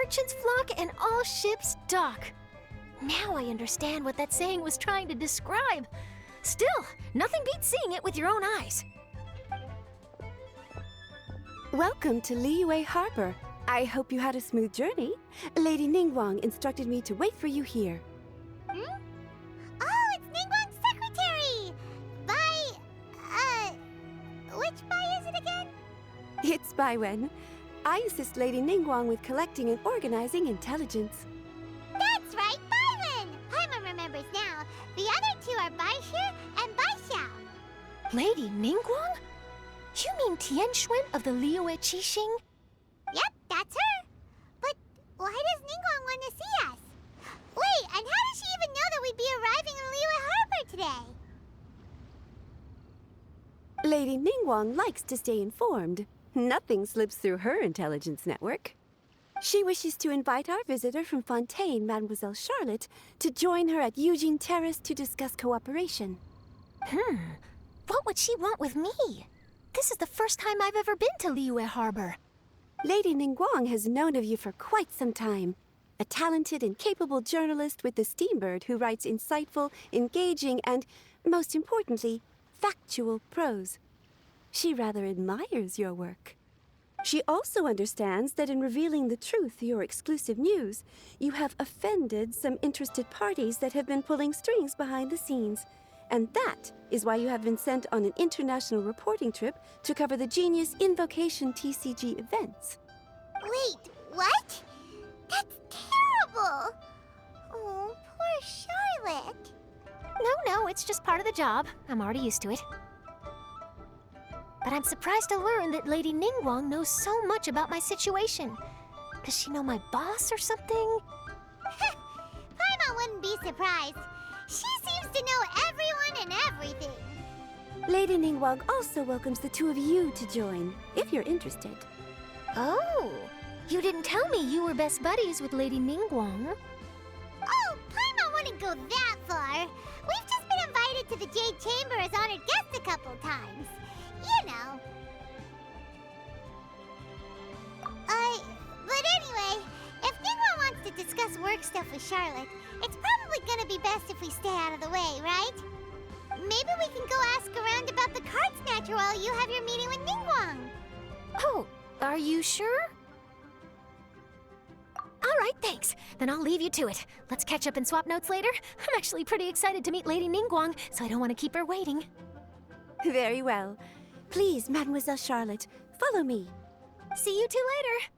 merchants flock and all ships dock. Now I understand what that saying was trying to describe. Still, nothing beats seeing it with your own eyes. Welcome to Liyue Harbor. I hope you had a smooth journey. Lady Ningguang instructed me to wait for you here. Hmm? Oh, it's Ningguang's secretary! Which Bai is it again? It's Bai Wen. I assist Lady Ningguang with collecting and organizing intelligence. That's right, Bai Wen! Paimon remembers now. The other two are Bai Shi and Bai Xiao. Lady Ningguang? You mean Tian Xuan of the Liyue Qixing? Yep, that's her. But why does Ningguang want to see us? Wait, and how does she even know that we'd be arriving in Liyue Harbor today? Lady Ningguang likes to stay informed. Nothing slips through her intelligence network. She wishes to invite our visitor from Fontaine, Mademoiselle Charlotte, to join her at Eugene Terrace to discuss cooperation. What would she want with me? This is the first time I've ever been to Liyue Harbor. Lady Ningguang has known of you for quite some time. A talented and capable journalist with the Steambird who writes insightful, engaging, and, most importantly, factual prose. She rather admires your work. She also understands that in revealing the truth, your exclusive news, you have offended some interested parties that have been pulling strings behind the scenes. And that is why you have been sent on an international reporting trip to cover the Genius Invocation TCG events. Wait, what? That's terrible! Oh, poor Charlotte. No, it's just part of the job. I'm already used to it. But I'm surprised to learn that Lady Ningguang knows so much about my situation. Does she know my boss or something? Paimon wouldn't be surprised. She seems to know everyone and everything. Lady Ningguang also welcomes the two of you to join, if you're interested. Oh, you didn't tell me you were best buddies with Lady Ningguang. Oh, Paimon wouldn't go that far. We've just been invited to the Jade Chamber as honored guests a couple times. You know. But anyway, if Ningguang wants to discuss work stuff with Charlotte, it's probably gonna be best if we stay out of the way, right? Maybe we can go ask around about the card snatcher while you have your meeting with Ningguang. Oh, are you sure? All right, thanks. Then I'll leave you to it. Let's catch up and swap notes later. I'm actually pretty excited to meet Lady Ningguang, so I don't want to keep her waiting. Very well. Please, Mademoiselle Charlotte, follow me. See you two later.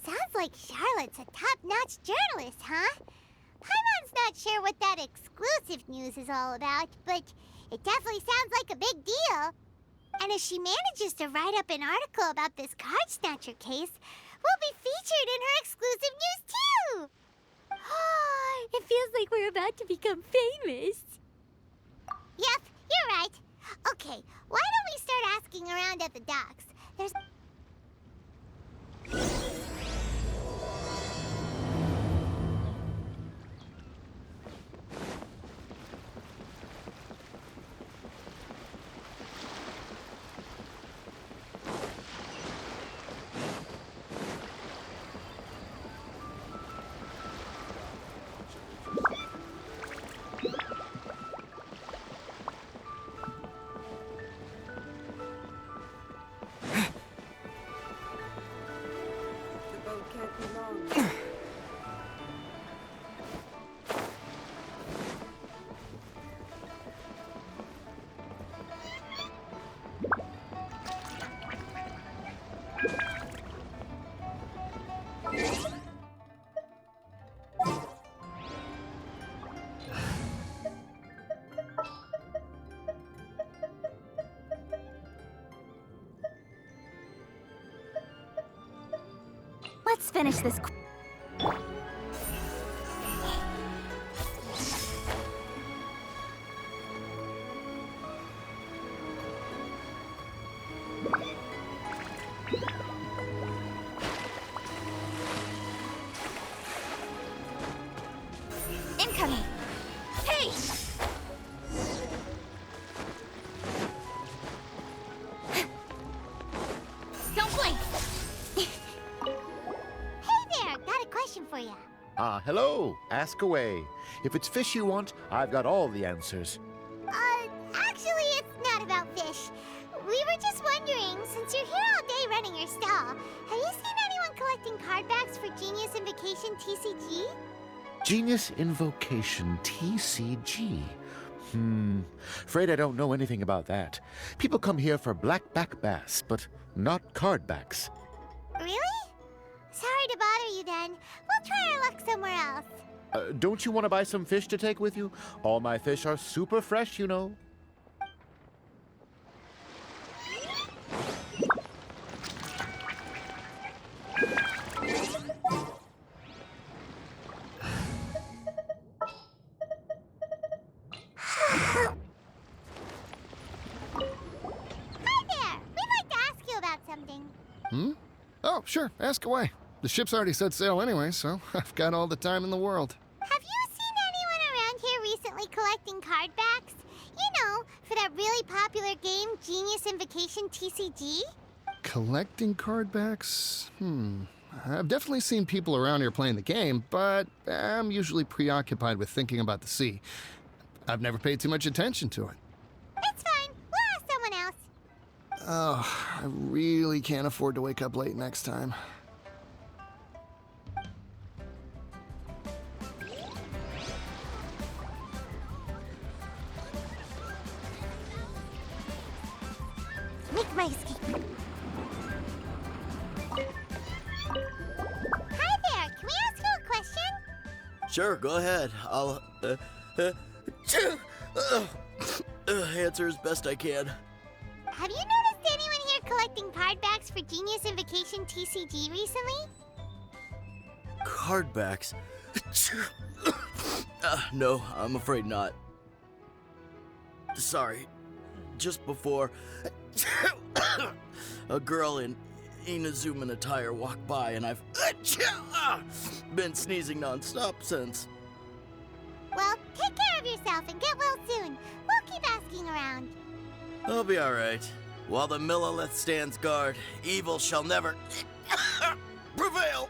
Sounds like Charlotte's a top-notch journalist, huh? Paimon's not sure what that exclusive news is all about, but it definitely sounds like a big deal. And if she manages to write up an article about this card snatcher case, we'll be featured in her exclusive news too! It feels like we're about to become famous. Yep, you're right. Okay, why don't we start asking around at the docks? There's... Let's finish this. Incoming. Hey! Don't blink! Hello. Ask away. If it's fish you want, I've got all the answers. Actually, it's not about fish. We were just wondering, since you're here all day running your stall, have you seen anyone collecting card backs for Genius Invocation TCG? Genius Invocation TCG. Afraid I don't know anything about that. People come here for blackback bass, but not card backs. Really? Sorry to bother you then. We'll try our luck somewhere else. Don't you want to buy some fish to take with you? All my fish are super fresh, you know. Oh, sure, ask away. The ship's already set sail anyway, so I've got all the time in the world. Have you seen anyone around here recently collecting card backs? You know, for that really popular game, Genius Invocation TCG? Collecting card backs? I've definitely seen people around here playing the game, but I'm usually preoccupied with thinking about the sea. I've never paid too much attention to it. It's fine. We'll ask someone else. Oh, I really can't afford to wake up late next time. Make my escape. Hi there. Can we ask you a question? Sure, go ahead. I'll answer as best I can. Have you noticed anyone here collecting card backs for Genius Invocation TCG recently? Card backs? No, I'm afraid not. Sorry. Just before, a girl in Inazuman attire walked by, and I've been sneezing nonstop since. Well, take care of yourself and get well soon. We'll keep asking around. I'll be all right. While the Millilith stands guard, evil shall never prevail.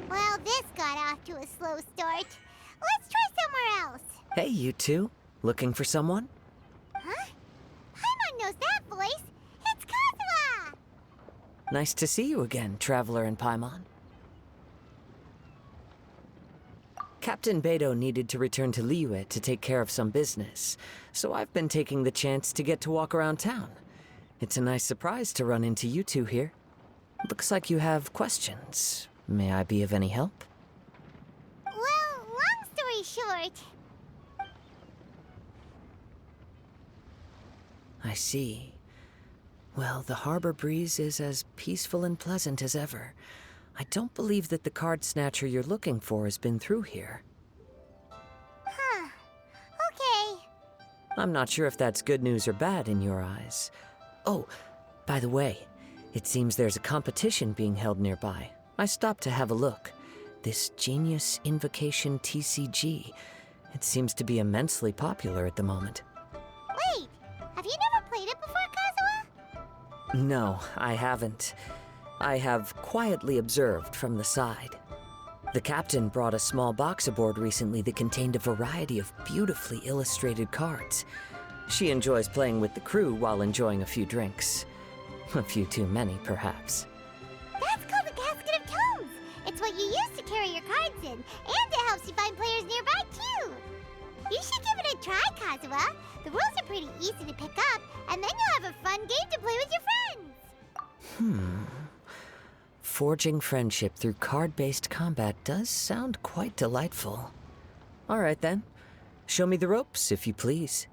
Well, this got off to a slow start. Let's try somewhere else. Hey, you two. Looking for someone? Huh? Paimon knows that voice. It's Kazuha! Nice to see you again, Traveler and Paimon. Captain Beidou needed to return to Liyue to take care of some business, so I've been taking the chance to get to walk around town. It's a nice surprise to run into you two here. Looks like you have questions. May I be of any help? Well, long story short... I see. Well, the harbor breeze is as peaceful and pleasant as ever. I don't believe that the card snatcher you're looking for has been through here. Huh. Okay. I'm not sure if that's good news or bad in your eyes. Oh, by the way, it seems there's a competition being held nearby. I stopped to have a look. This Genius Invocation TCG. It seems to be immensely popular at the moment. Wait, have you never played it before, Kazuha? No, I haven't. I have quietly observed from the side. The captain brought a small box aboard recently that contained a variety of beautifully illustrated cards. She enjoys playing with the crew while enjoying a few drinks. A few too many, perhaps. That's called the Casket of Tomes. It's what you use to carry your cards in, and it helps you find players nearby, too. You should give it a try, Kazuha. The rules are pretty easy to pick up, and then you'll have a fun game to play with your friends. Forging friendship through card-based combat does sound quite delightful. All right, then. Show me the ropes, if you please.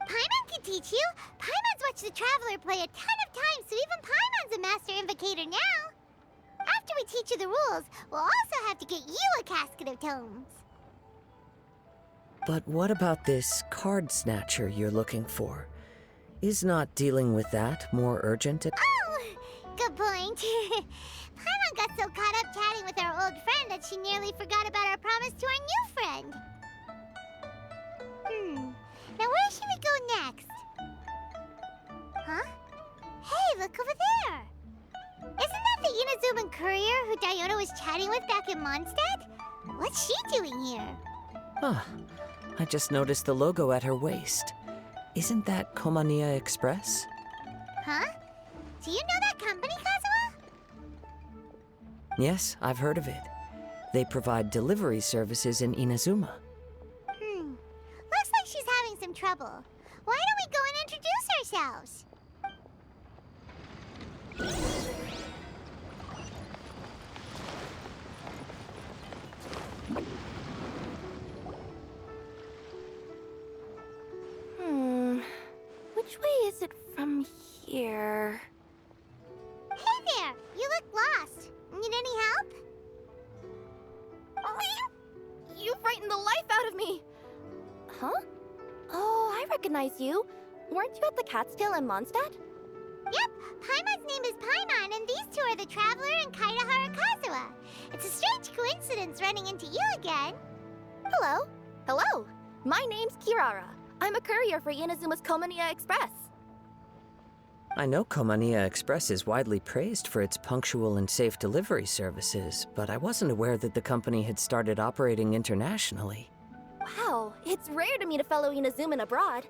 Paimon can teach you. Paimon's watched the Traveler play a ton of times, so even Paimon's a master invocator now. After we teach you the rules, we'll also have to get you a Casket of Tomes. But what about this card snatcher you're looking for? Is not dealing with that more urgent at— Oh, good point. Paimon got so caught up chatting with our old friend that she nearly forgot about our promise to our new friend. Now where should we go next? Huh? Hey, look over there! Isn't that the Inazuman courier who Diona was chatting with back in Mondstadt? What's she doing here? Huh. I just noticed the logo at her waist. Isn't that Komania Express? Huh? Do you know that company, Kazuha? Yes, I've heard of it. They provide delivery services in Inazuma. Looks like she's having some trouble. Why don't we go and introduce ourselves? Which way is it from here? Hey there! You look lost. Need any help? You frightened the life out of me! Huh? Oh, I recognize you. Weren't you at the Cat's-Tail in Mondstadt? Yep, Paimon's name is Paimon, and these two are the Traveler and Kaitahara Kazuha. It's a strange coincidence running into you again. Hello. Hello. My name's Kirara. I'm a courier for Inazuma's Komania Express. I know Komania Express is widely praised for its punctual and safe delivery services, but I wasn't aware that the company had started operating internationally. Wow, it's rare to meet a fellow Inazuman abroad.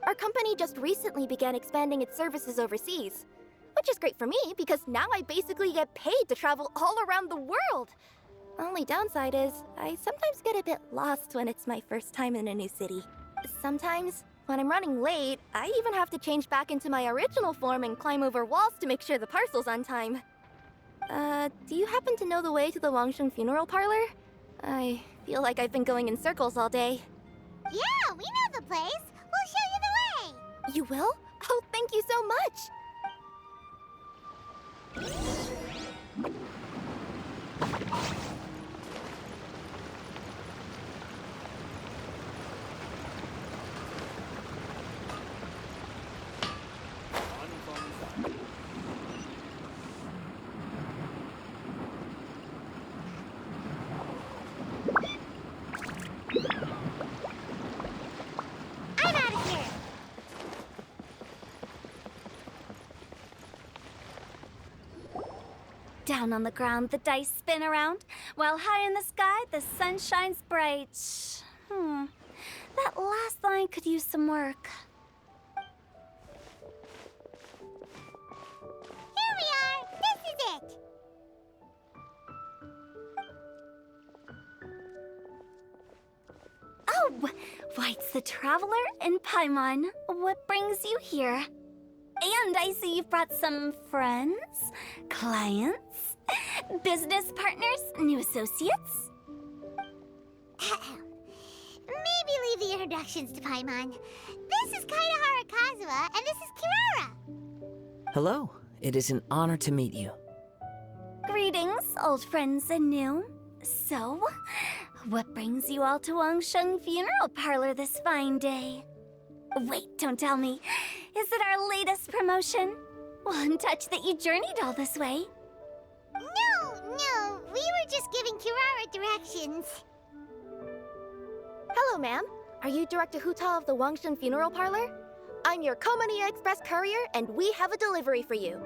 Our company just recently began expanding its services overseas, which is great for me because now I basically get paid to travel all around the world. Only downside is I sometimes get a bit lost when it's my first time in a new city. Sometimes, when I'm running late, I even have to change back into my original form and climb over walls to make sure the parcel's on time. Do you happen to know the way to the Wangsheng funeral parlor? I feel like I've been going in circles all day. Yeah, we know the place. We'll show you the way. You will? Oh, thank you so much! I'm out of here. Down on the ground, the dice spin around, while high in the sky, the sun shines bright. That last line could use some work. Here we are. This is it. Oh, why, it's the Traveler and Paimon. What brings you here? And I see you've brought some friends, clients, business partners, new associates. Maybe leave the introductions to Paimon. This is Kaitahara Kazuha, and this is Kirara. Hello, it is an honor to meet you. Greetings, old friends and new. So, what brings you all to Wangsheng Funeral Parlor this fine day? Wait, don't tell me. Is it our latest promotion? Well, in touch that you journeyed all this way. No, we were just giving Kirara directions. Hello, ma'am. Are you Director Huta of the Wangsheng Funeral Parlor? I'm your Komania Express courier, and we have a delivery for you.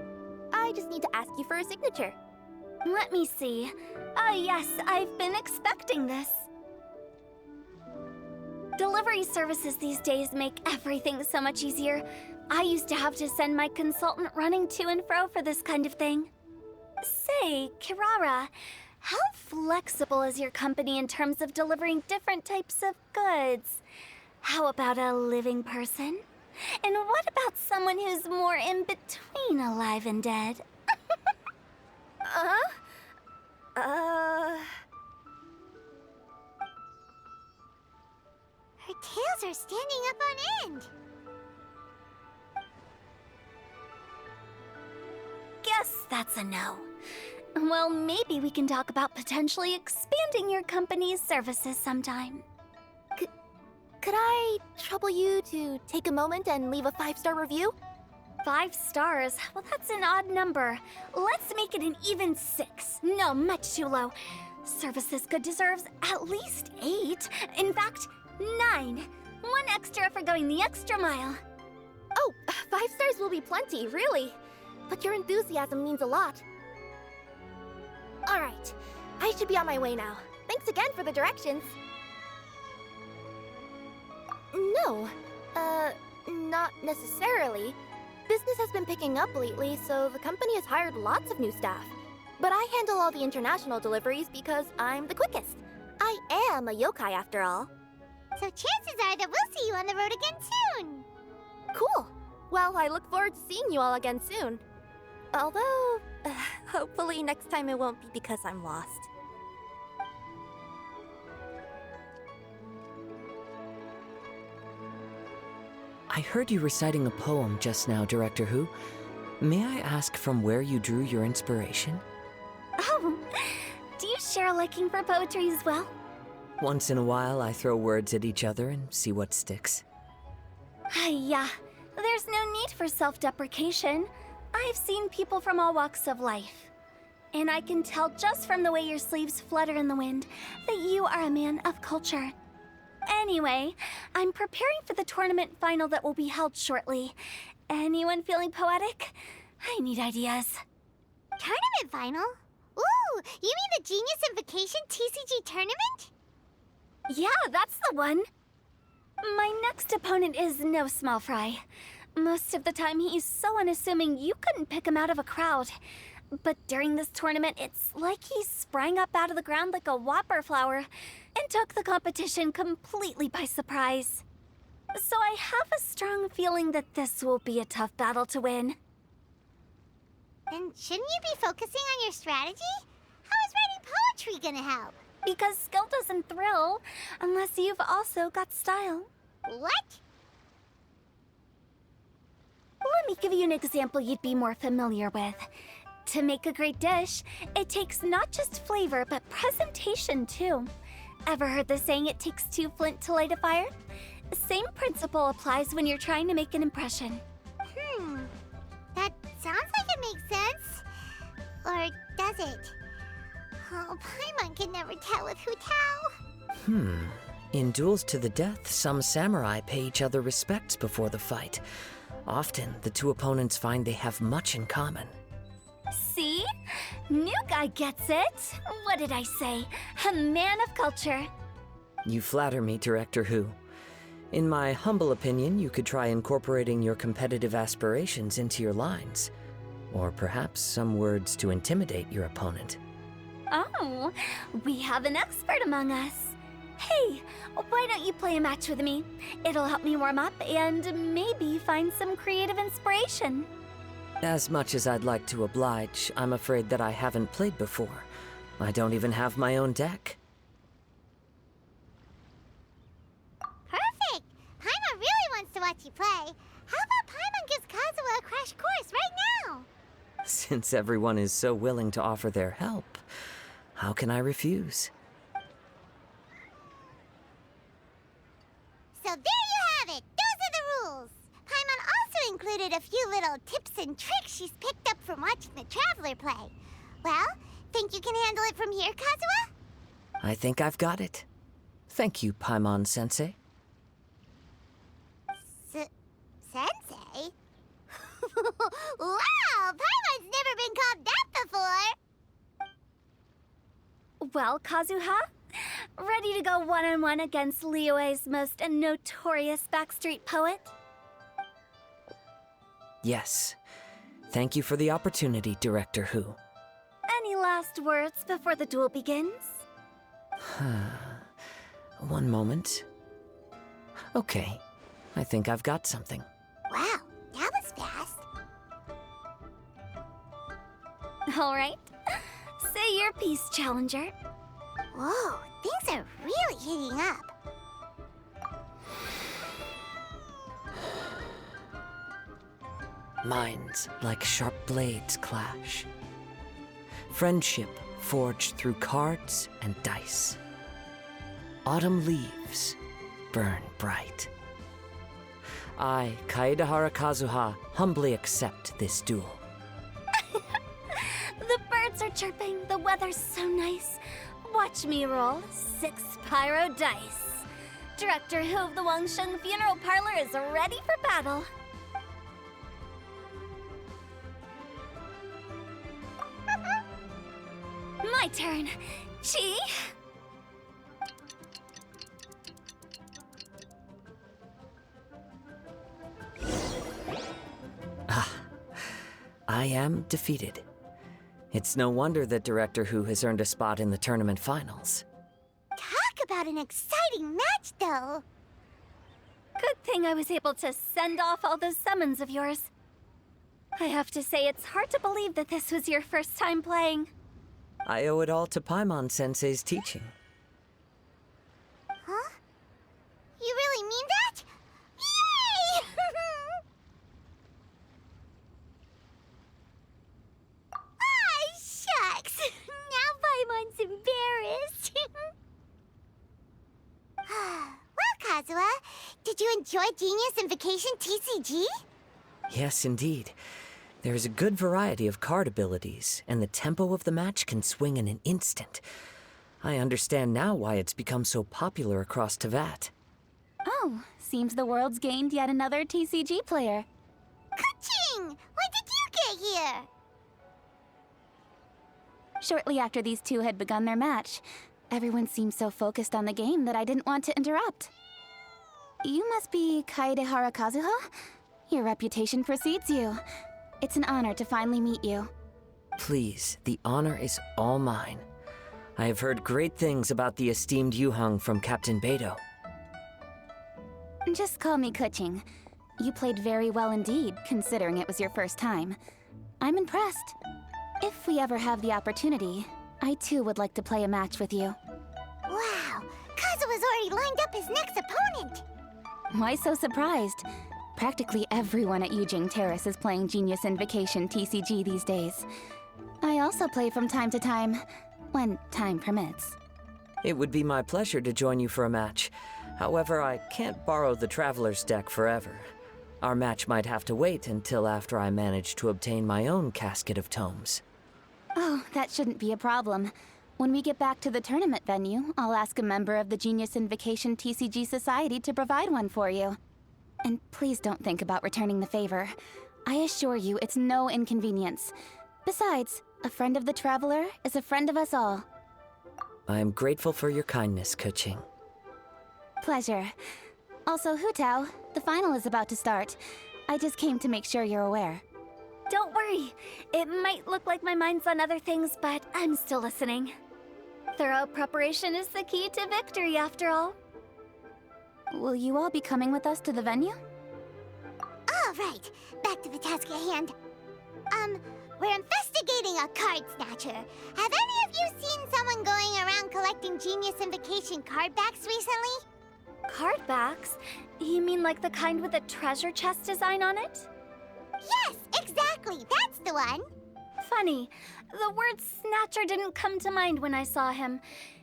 I just need to ask you for a signature. Let me see. Ah, yes, I've been expecting this. Delivery services these days make everything so much easier. I used to have to send my consultant running to and fro for this kind of thing. Say, Kirara, how flexible is your company in terms of delivering different types of goods? How about a living person? And what about someone who's more in between alive and dead? Her tails are standing up on end. Guess that's a no. Well, maybe we can talk about potentially expanding your company's services sometime. Could I trouble you to take a moment and leave a 5-star review? 5 stars? Well, that's an odd number. Let's make it an even 6. No, much too low. Services Good deserves at least 8. In fact, 9. 1 extra for going the extra mile. Oh, 5 stars will be plenty, really. But your enthusiasm means a lot. Alright, I should be on my way now. Thanks again for the directions. No, not necessarily. Business has been picking up lately, so the company has hired lots of new staff. But I handle all the international deliveries because I'm the quickest. I am a yokai after all. So chances are that we'll see you on the road again soon. Cool. Well, I look forward to seeing you all again soon. Although, hopefully next time it won't be because I'm lost. I heard you reciting a poem just now, Director Who. May I ask from where you drew your inspiration? Oh, do you share a liking for poetry as well? Once in a while, I throw words at each other and see what sticks. Yeah, there's no need for self-deprecation. I've seen people from all walks of life. And I can tell just from the way your sleeves flutter in the wind that you are a man of culture. Anyway, I'm preparing for the tournament final that will be held shortly. Anyone feeling poetic? I need ideas. Tournament final? Ooh, you mean the Genius Invocation TCG tournament? Yeah, that's the one. My next opponent is no small fry. Most of the time he's so unassuming you couldn't pick him out of a crowd. But during this tournament, it's like he sprang up out of the ground like a whopper flower and took the competition completely by surprise. So I have a strong feeling that this will be a tough battle to win. Then shouldn't you be focusing on your strategy? How is writing poetry gonna help? Because skill doesn't thrill unless you've also got style. What? Let me give you an example you'd be more familiar with. To make a great dish, it takes not just flavor, but presentation too. Ever heard the saying, it takes 2 flint to light a fire? Same principle applies when you're trying to make an impression. That sounds like it makes sense. Or does it? Oh, Paimon can never tell with Hu Tao. In duels to the death, some samurai pay each other respects before the fight. Often, the two opponents find they have much in common. See? New guy gets it. What did I say? A man of culture. You flatter me, Director Who. In my humble opinion, you could try incorporating your competitive aspirations into your lines. Or perhaps some words to intimidate your opponent. Oh, we have an expert among us. Hey, why don't you play a match with me? It'll help me warm up and maybe find some creative inspiration. As much as I'd like to oblige, I'm afraid that I haven't played before. I don't even have my own deck. Perfect! Paimon really wants to watch you play. How about Paimon gives Kazuha a crash course right now? Since everyone is so willing to offer their help, how can I refuse? So there you have it! Those are the rules! Paimon also included a few little tips and tricks she's picked up from watching the Traveler play. Well, think you can handle it from here, Kazuha? I think I've got it. Thank you, Paimon-sensei. Sensei? Wow! Paimon's never been called that before! Well, Kazuha, ready to go one-on-one against Liyue's most notorious backstreet poet? Yes. Thank you for the opportunity, Director Who. Any last words before the duel begins? One moment. Okay, I think I've got something. Wow, that was fast. All right. Say your piece, Challenger. Whoa, things are really heating up. Minds like sharp blades clash. Friendship forged through cards and dice. Autumn leaves burn bright. I, Kaedahara Kazuha, humbly accept this duel. The birds are chirping, the weather's so nice. Watch me roll 6 pyro dice. Director Who of the Wangsheng Funeral Parlor is ready for battle. My turn. Chi? I am defeated. It's no wonder that Director Hu has earned a spot in the tournament finals. Talk about an exciting match, though. Good thing I was able to send off all those summons of yours. I have to say, it's hard to believe that this was your first time playing. I owe it all to Paimon-sensei's teaching. Huh? You really mean that? Yay! Ah, shucks. Now Paimon's embarrassed. Well, Kazuha, did you enjoy Genius Invocation TCG? Yes, indeed. There is a good variety of card abilities, and the tempo of the match can swing in an instant. I understand now why it's become so popular across Teyvat. Oh, seems the world's gained yet another TCG player. Ka-ching! When did you get here? Shortly after these two had begun their match, everyone seemed so focused on the game that I didn't want to interrupt. You must be Kaedehara Kazuha? Your reputation precedes you. It's an honor to finally meet you. Please, the honor is all mine. I have heard great things about the esteemed Yuheng from Captain Beidou. Just call me Kuching. You played very well indeed, considering it was your first time. I'm impressed. If we ever have the opportunity, I too would like to play a match with you. Wow, Kazuha's already lined up his next opponent. Why so surprised? Practically everyone at Yujing Terrace is playing Genius Invocation TCG these days. I also play from time to time, when time permits. It would be my pleasure to join you for a match. However, I can't borrow the Traveler's deck forever. Our match might have to wait until after I manage to obtain my own casket of tomes. Oh, that shouldn't be a problem. When we get back to the tournament venue, I'll ask a member of the Genius Invocation TCG Society to provide one for you. And please don't think about returning the favor. I assure you it's no inconvenience. Besides, a friend of the Traveler is a friend of us all. I am grateful for your kindness, Kuching. Pleasure. Also, Hutao, the final is about to start. I just came to make sure you're aware. Don't worry. It might look like my mind's on other things, but I'm still listening. Thorough preparation is the key to victory, after all. Will you all be coming with us to the venue? All right, back to the task at hand. We're investigating a card snatcher. Have any of you seen someone going around collecting Genius Invocation card backs recently? Card backs? You mean like the kind with a treasure chest design on it? Yes, exactly, that's the one. Funny, the word snatcher didn't come to mind when I saw him.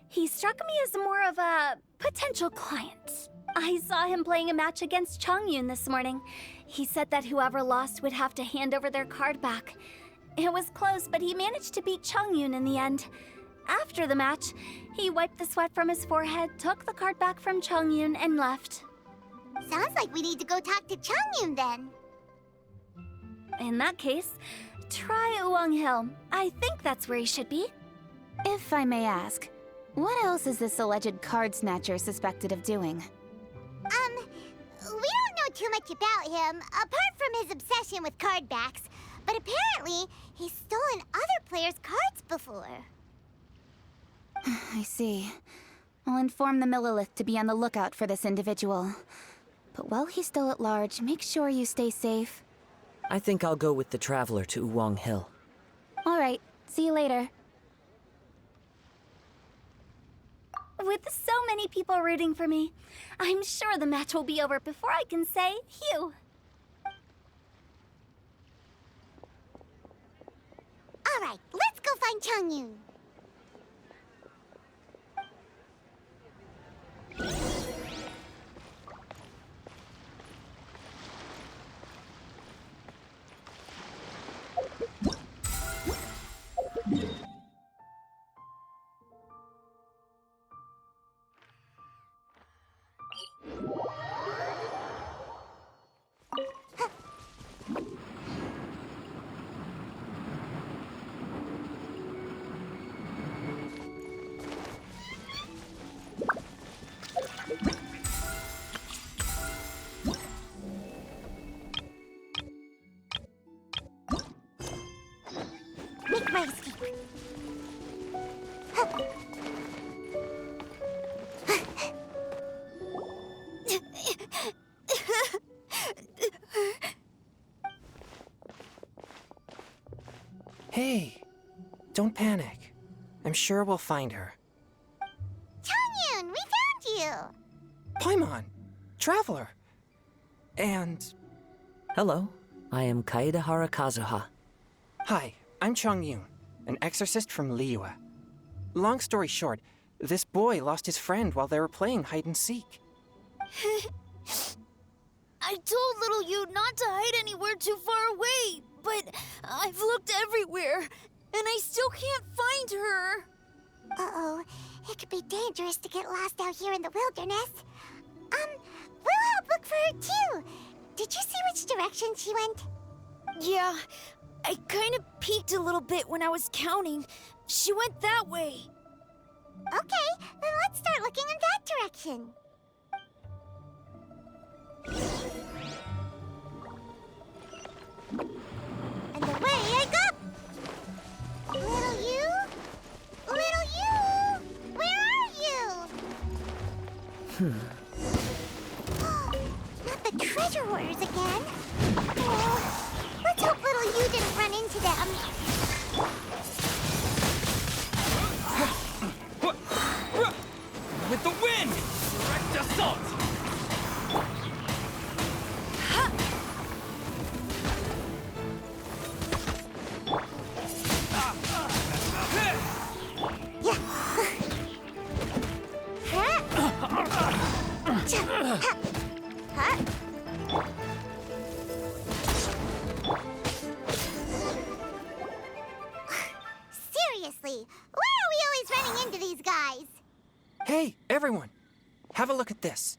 He struck me as more of a potential client. I saw him playing a match against Chongyun this morning. He said that whoever lost would have to hand over their card back. It was close, but he managed to beat Chongyun in the end. After the match, he wiped the sweat from his forehead, took the card back from Chongyun, and left. Sounds like we need to go talk to Chongyun then. In that case, try Uwang Hill. I think that's where he should be. If I may ask, what else is this alleged card snatcher suspected of doing? We don't know too much about him, apart from his obsession with card backs. But apparently, he's stolen other players' cards before. I see. I'll inform the Millilith to be on the lookout for this individual. But while he's still at large, make sure you stay safe. I think I'll go with the Traveler to Uwang Hill. All right, see you later. With so many people rooting for me, I'm sure the match will be over before I can say phew. All right, let's go find Chongyun. my escape. Hey, don't panic. I'm sure we'll find her. Changyun, we found you! Paimon, Traveler. And... Hello, I am Kaedehara Kazuha. Hi, I'm Changyun, an exorcist from Liyue. Long story short, this boy lost his friend while they were playing hide-and-seek. I told little you not to hide anywhere too far away, but I've looked everywhere, and I still can't find her. Uh-oh, it could be dangerous to get lost out here in the wilderness. We'll help look for her too. Did you see which direction she went? Yeah, I kind of peeked a little bit when I was counting. She went that way. Okay, then let's start looking in that direction. And away I go! Little you? Little you? Where are you? Not the treasure hoarders again. Oh, let's hope little you didn't run into them. With the wind! Direct assault! Seriously, why are we always running into these guys? Hey, everyone! Have a look at this.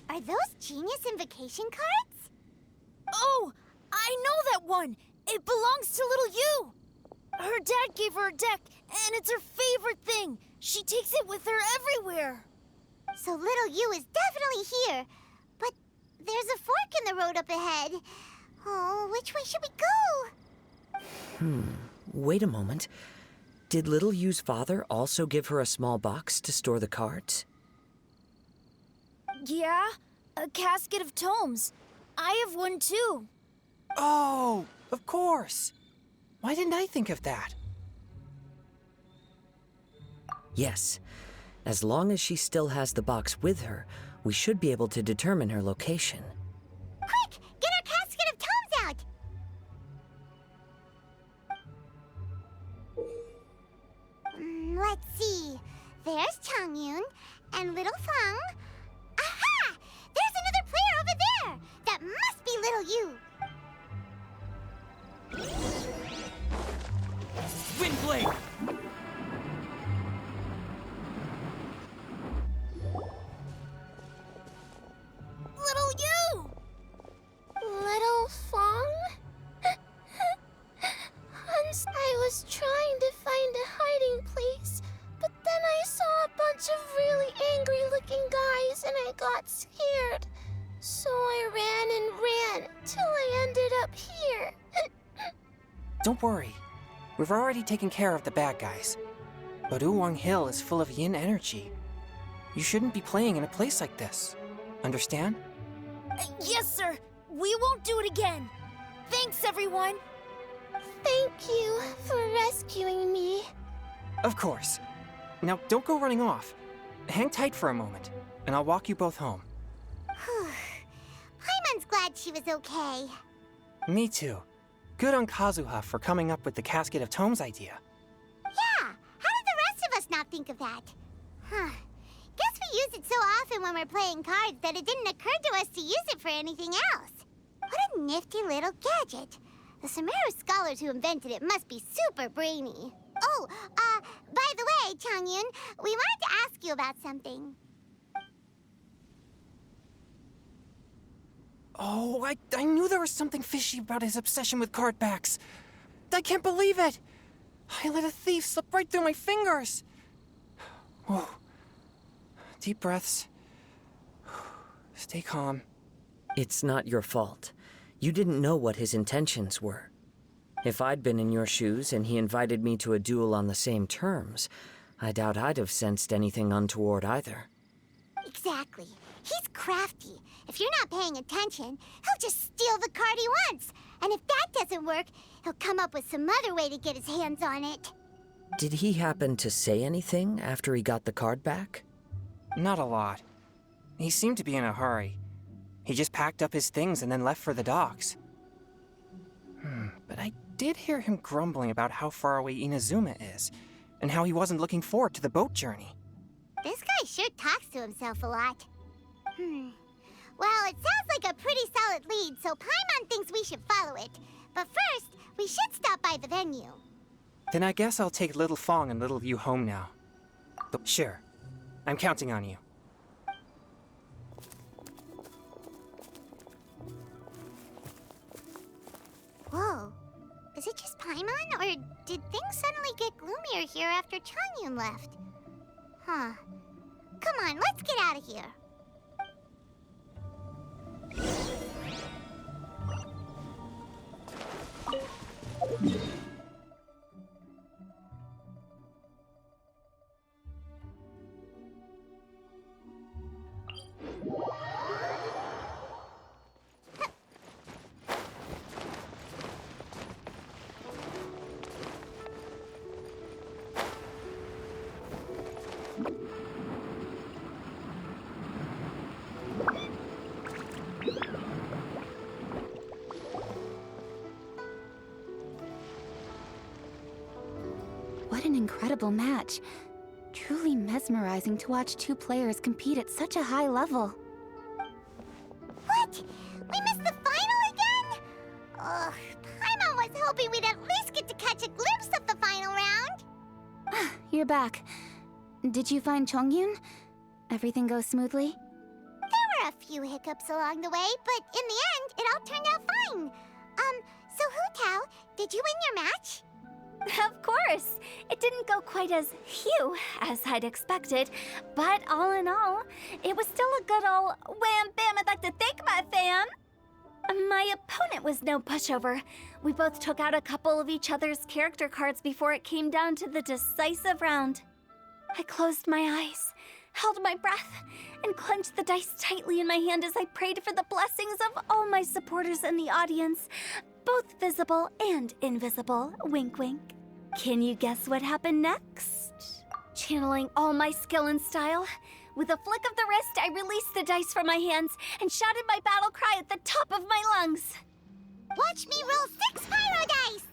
Are those Genius Invocation cards? Oh, I know that one. It belongs to little you. Her dad gave her a deck, and it's her favorite thing. She takes it with her everywhere. So little you is definitely here. But there's a fork in the road up ahead. Oh, which way should we go? Wait a moment. Did Little Yu's father also give her a small box to store the cards? Yeah, a casket of tomes. I have one too. Oh, of course! Why didn't I think of that? Yes. As long as she still has the box with her, we should be able to determine her location. Quick, get our casket of tomes out! Let's see. There's Changyun and little Feng. Aha! There's another player over there! That must be little you. Windblade! Little you! Little Fong? I was trying to find a hiding place, but then I saw a bunch of really angry-looking guys and I got scared. So I ran and ran till I ended up here. Don't worry. We've already taken care of the bad guys. But Uwang Hill is full of yin energy. You shouldn't be playing in a place like this. Understand? Yes, sir. We won't do it again. Thanks, everyone. Thank you for rescuing me. Of course. Now, don't go running off. Hang tight for a moment, and I'll walk you both home. Paimon's glad she was okay. Me too. Good on Kazuha for coming up with the Casket of Tomes idea. Yeah, how did the rest of us not think of that? Guess we use it so often when we're playing cards that it didn't occur to us to use it for anything else. What a nifty little gadget. The Sumeru scholars who invented it must be super brainy. Oh, by the way, Changyun, we wanted to ask you about something. Oh, I knew there was something fishy about his obsession with card backs. I can't believe it! I let a thief slip right through my fingers. Whoa. Deep breaths. Stay calm. It's not your fault. You didn't know what his intentions were. If I'd been in your shoes and he invited me to a duel on the same terms, I doubt I'd have sensed anything untoward either. Exactly. He's crafty. If you're not paying attention, he'll just steal the card he wants. And if that doesn't work, he'll come up with some other way to get his hands on it. Did he happen to say anything after he got the card back? Not a lot. He seemed to be in a hurry. He just packed up his things and then left for the docks. But I did hear him grumbling about how far away Inazuma is, and how he wasn't looking forward to the boat journey. This guy sure talks to himself a lot. Well, it sounds like a pretty solid lead, so Paimon thinks we should follow it. But first, we should stop by the venue. Then I guess I'll take Little Fong and Little View home now. Sure. I'm counting on you. Whoa. Is it just Paimon, or did things suddenly get gloomier here after Changyun left? Huh. Come on, let's get out of here. What an incredible match. Truly mesmerizing to watch two players compete at such a high level. What? We missed the final again? Ugh, Paimon was hoping we'd at least get to catch a glimpse of the final round. You're back. Did you find Chongyun? Everything go smoothly? There were a few hiccups along the way, but in the end, it all turned out fine. So Hu Tao, did you win your match? Of course! It didn't go quite as phew as I'd expected, but all in all, it was still a good ol' wham bam I'd like to thank my fam! My opponent was no pushover. We both took out a couple of each other's character cards before it came down to the decisive round. I closed my eyes, held my breath, and clenched the dice tightly in my hand as I prayed for the blessings of all my supporters in the audience, both visible and invisible, wink wink. Can you guess what happened next? Channeling all my skill and style, with a flick of the wrist, I released the dice from my hands and shouted my battle cry at the top of my lungs. Watch me roll 6 pyro dice!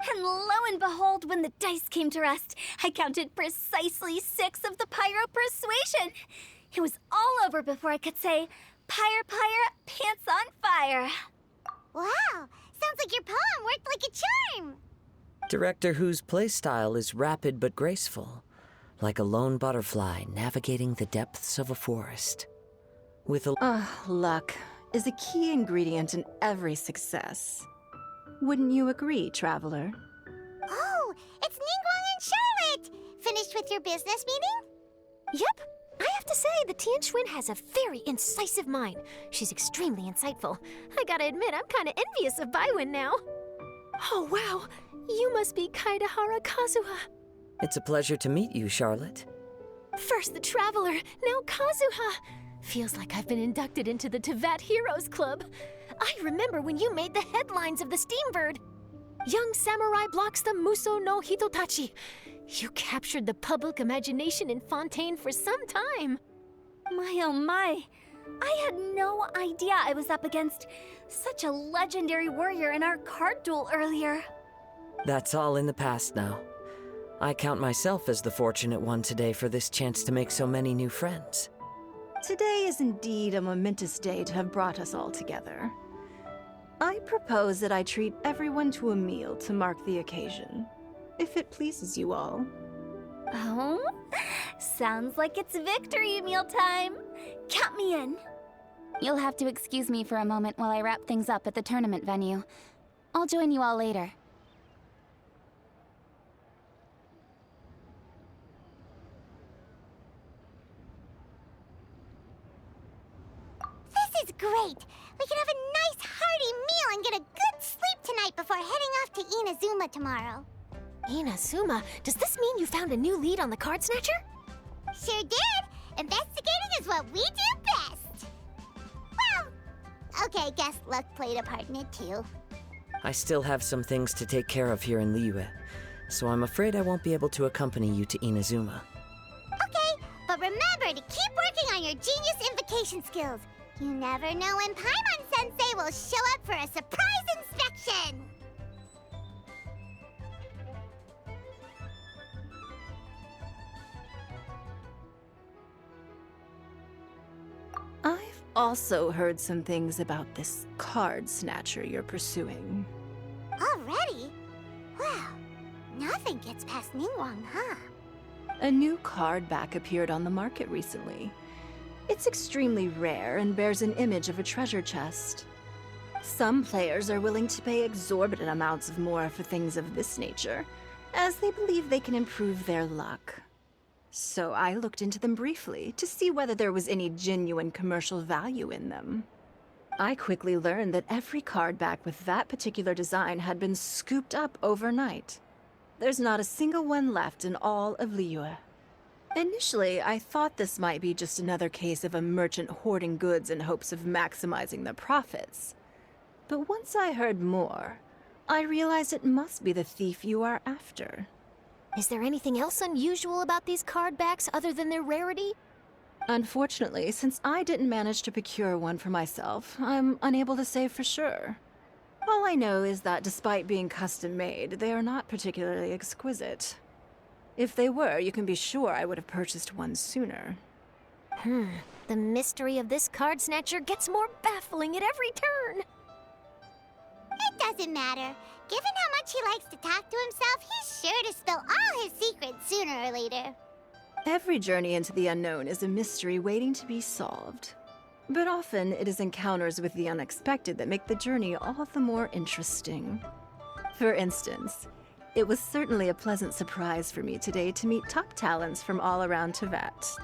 And lo and behold, when the dice came to rest, I counted precisely 6 of the pyro persuasion. It was all over before I could say, pyre, pants on fire. Wow, sounds like your poem worked like a charm. Director Who's playstyle is rapid but graceful, like a lone butterfly navigating the depths of a forest. With a Luck is a key ingredient in every success. Wouldn't you agree, Traveler? Oh, it's Ningguang and Charlotte! Finished with your business meeting? Yep. I have to say, the Tianquan has a very incisive mind. She's extremely insightful. I gotta admit, I'm kinda envious of Baiwen now. Oh, wow. You must be Kaidahara Kazuha. It's a pleasure to meet you, Charlotte. First the Traveler, now Kazuha. Feels like I've been inducted into the Tevat Heroes Club. I remember when you made the headlines of the Steambird. Young samurai blocks the Muso no Hitotachi. You captured the public imagination in Fontaine for some time. My oh my, I had no idea I was up against such a legendary warrior in our card duel earlier. That's all in the past now. I count myself as the fortunate one today for this chance to make so many new friends. Today is indeed a momentous day to have brought us all together. I propose that I treat everyone to a meal to mark the occasion, if it pleases you all. Oh, sounds like it's victory meal time. Count me in. You'll have to excuse me for a moment while I wrap things up at the tournament venue. I'll join you all later. This is great! We can have a nice hearty meal and get a good sleep tonight before heading off to Inazuma tomorrow. Inazuma? Does this mean you found a new lead on the card snatcher? Sure did! Investigating is what we do best! Well, okay, guess luck played a part in it too. I still have some things to take care of here in Liyue, so I'm afraid I won't be able to accompany you to Inazuma. Okay, but remember to keep working on your genius invocation skills. You never know when Paimon-sensei will show up for a surprise inspection! I've also heard some things about this card snatcher you're pursuing. Already? Well, nothing gets past Ningguang, huh? A new card back appeared on the market recently. It's extremely rare and bears an image of a treasure chest. Some players are willing to pay exorbitant amounts of more for things of this nature, as they believe they can improve their luck. So I looked into them briefly to see whether there was any genuine commercial value in them. I quickly learned that every card back with that particular design had been scooped up overnight. There's not a single one left in all of Liyue. Initially, I thought this might be just another case of a merchant hoarding goods in hopes of maximizing their profits. But once I heard more, I realized it must be the thief you are after. Is there anything else unusual about these card backs other than their rarity? Unfortunately, since I didn't manage to procure one for myself, I'm unable to say for sure. All I know is that despite being custom-made, they are not particularly exquisite. If they were, you can be sure I would have purchased one sooner. The mystery of this card snatcher gets more baffling at every turn. It doesn't matter. Given how much he likes to talk to himself, he's sure to spill all his secrets sooner or later. Every journey into the unknown is a mystery waiting to be solved. But often it is encounters with the unexpected that make the journey all the more interesting. For instance, it was certainly a pleasant surprise for me today to meet top talents from all around Teyvat.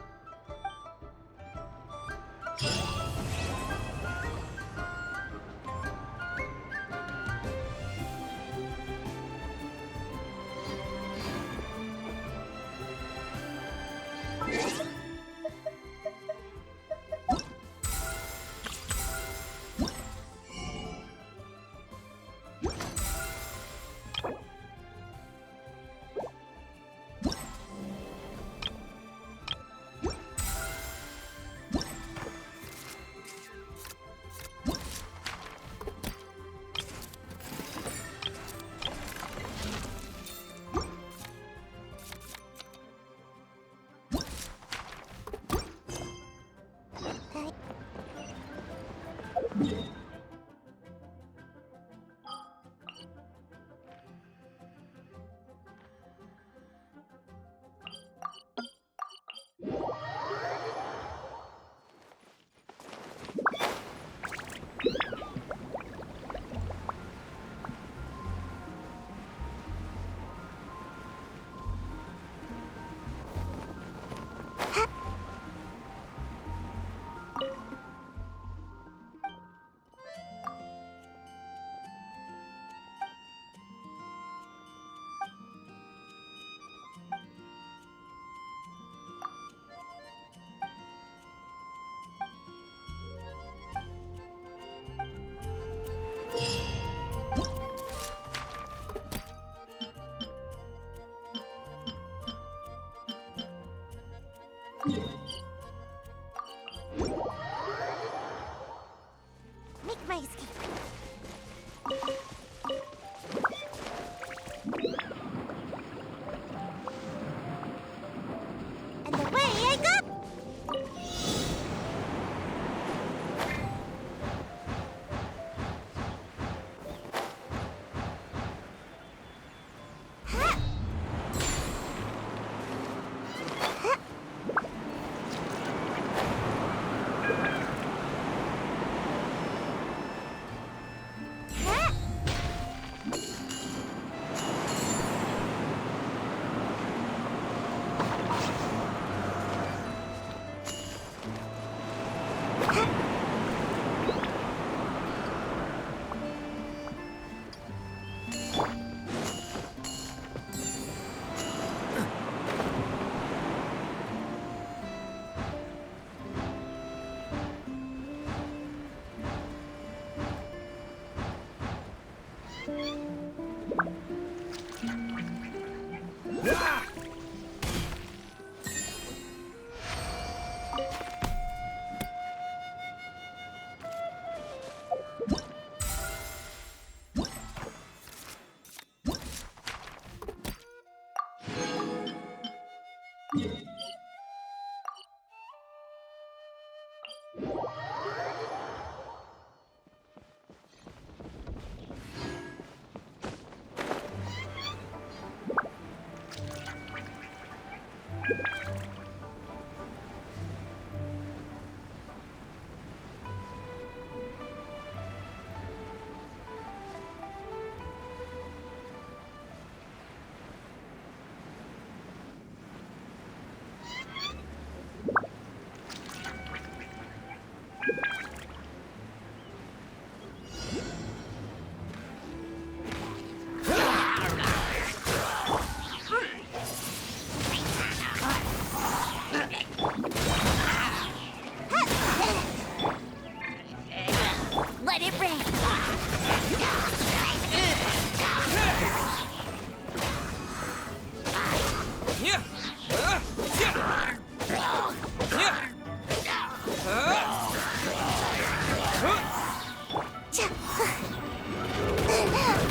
Let it rain.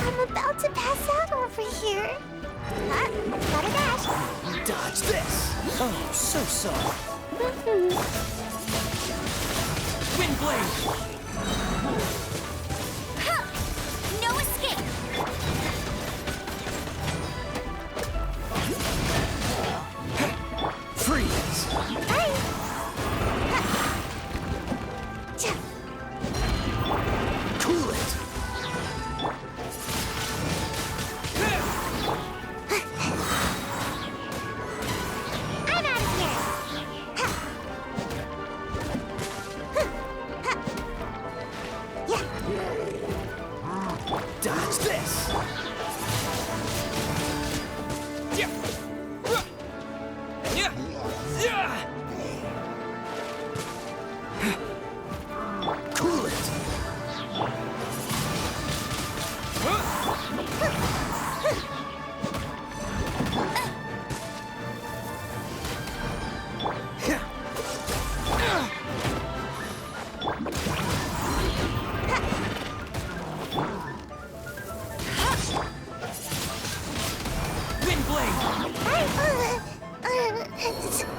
I'm about to pass out over here. Got a dash. Dodge this! Oh, so soft. Wind blade! No escape. Freeze! Cool it! I'm out of here. Dodge this! Cool it! Wind blade!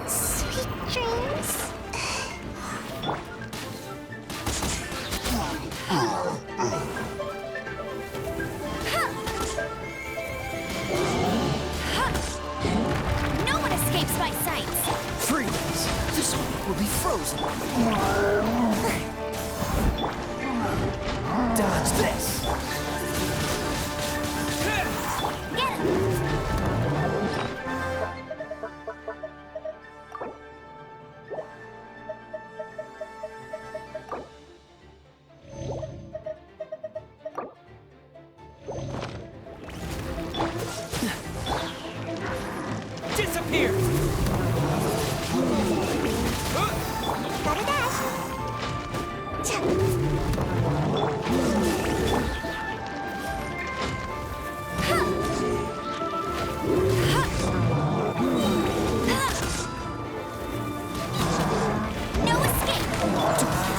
Sweet dreams. No one escapes my sights. Freeze! This one will be frozen. Dodge this! Get him! Disappear! Got a dash. No escape!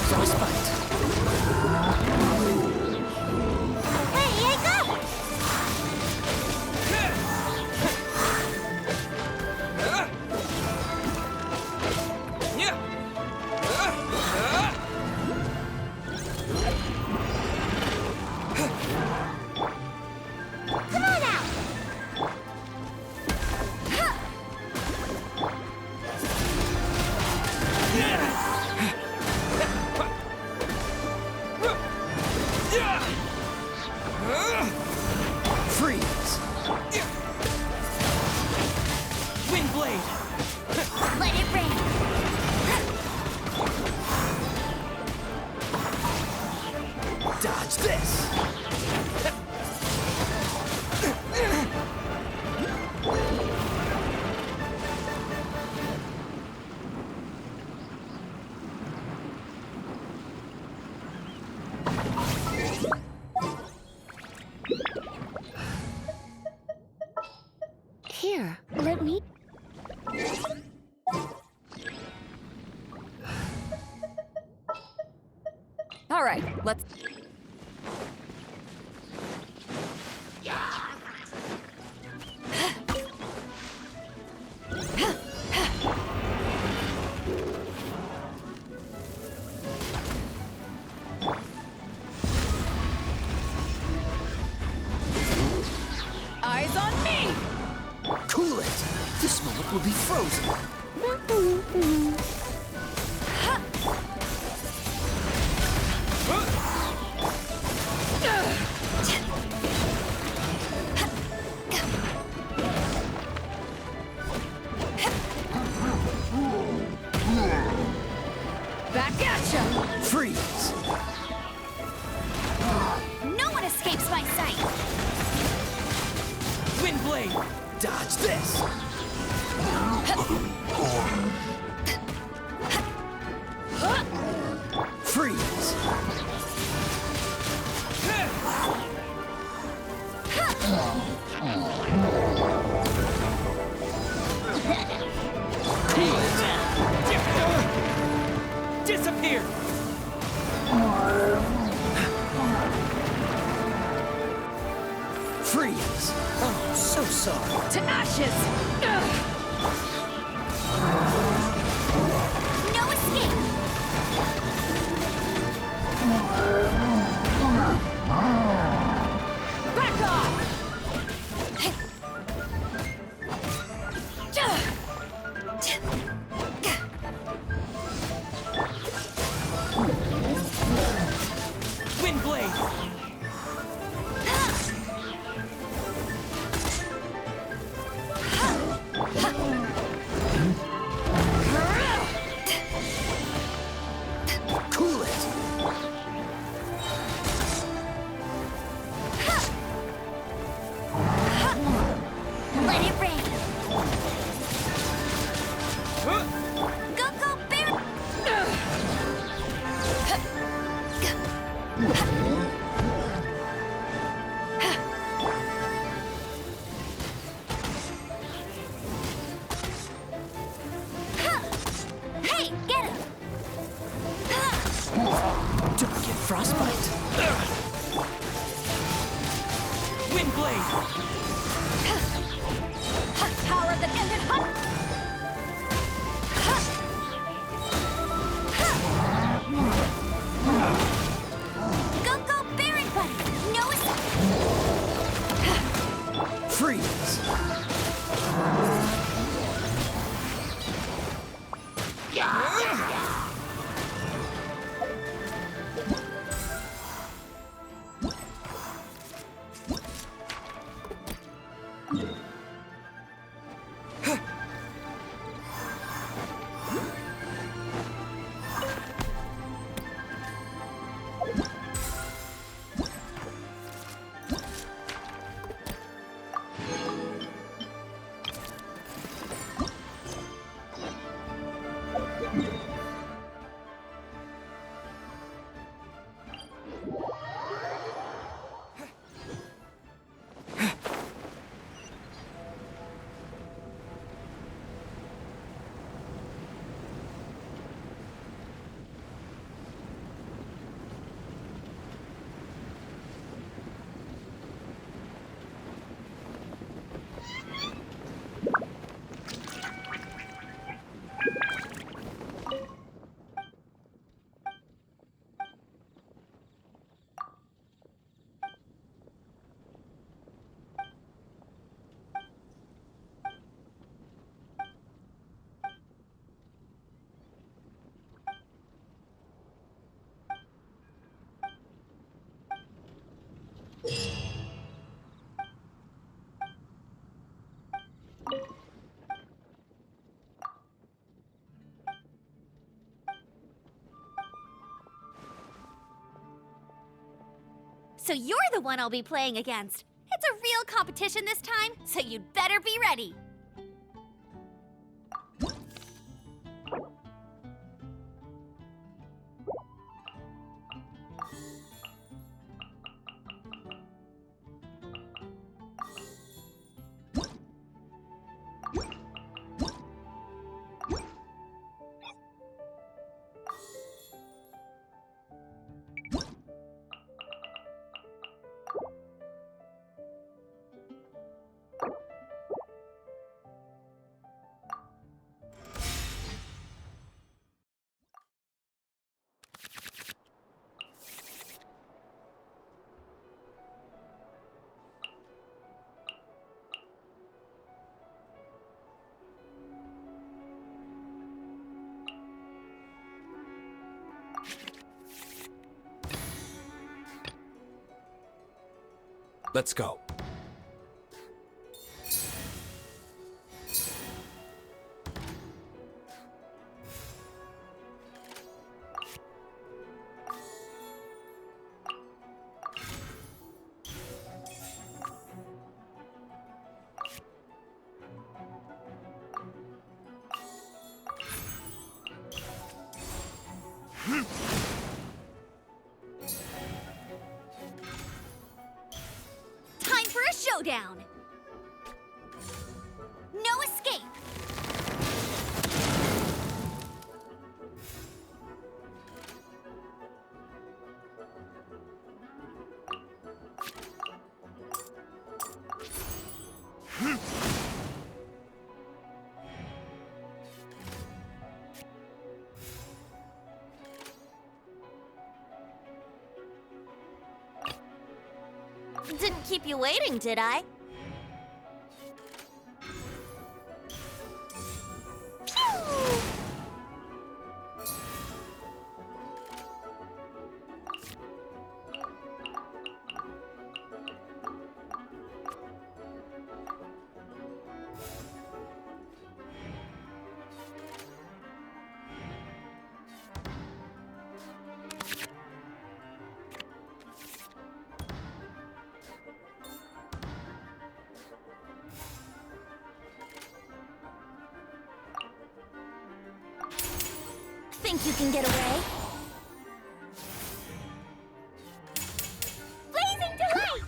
Frostbite! Away I go. will be frozen. Back at ya! Freeze! No one escapes my sight! Windblade! Dodge this! Freeze! Cool it! Disappear! Freeze! Oh, so sorry. To ashes! No escape! Back off! Windblade! Cool it! Let it rain! Go, go, bear! Hey, get him! Don't get frostbite. Windblade! Power of the ended hunt! Go, go, Baron Buddy! No escape! Freeze! So you're the one I'll be playing against. It's a real competition this time, so you'd better be ready. Let's go. Time for a showdown! No escape! Didn't keep you waiting, did I? Think you can get away? Blazing delight!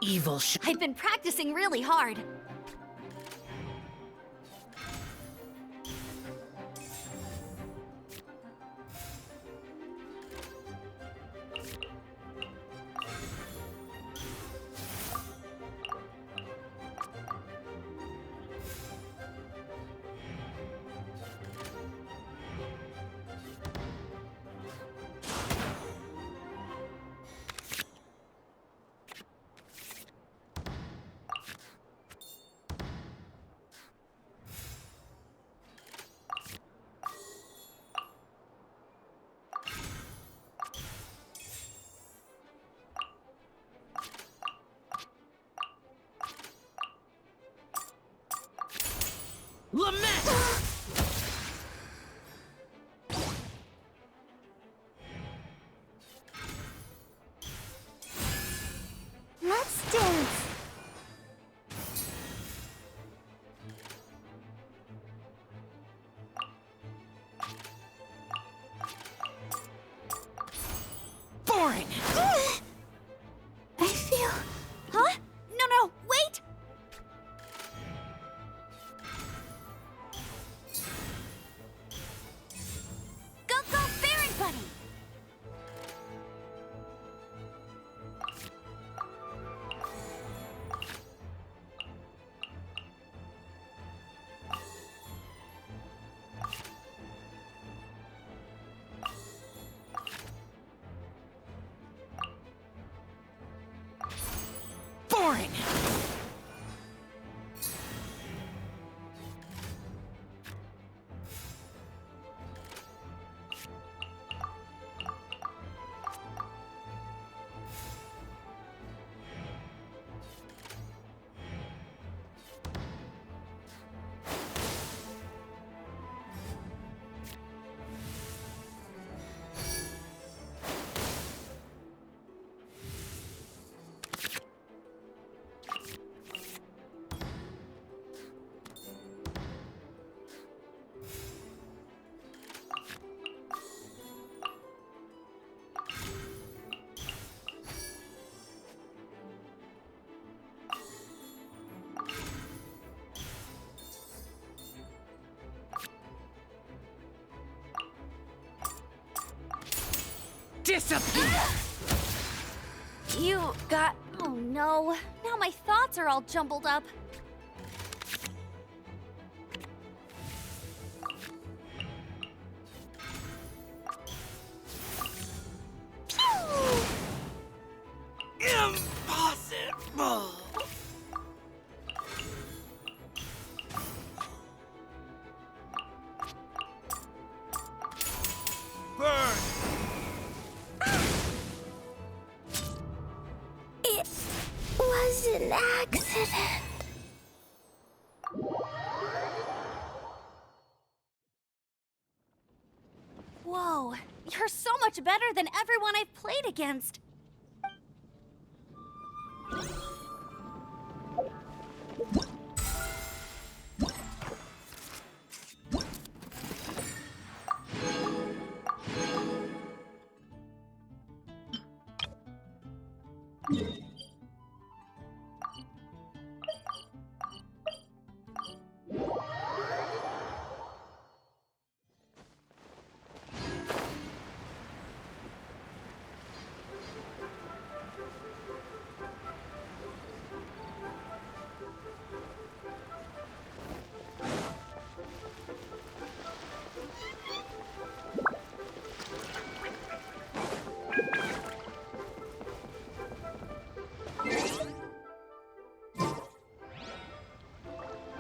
Evil I've been practicing really hard. disappear! You got... Oh no. Now my thoughts are all jumbled up. Impossible! Burn! It was an accident. Whoa, you're so much better than everyone I've played against.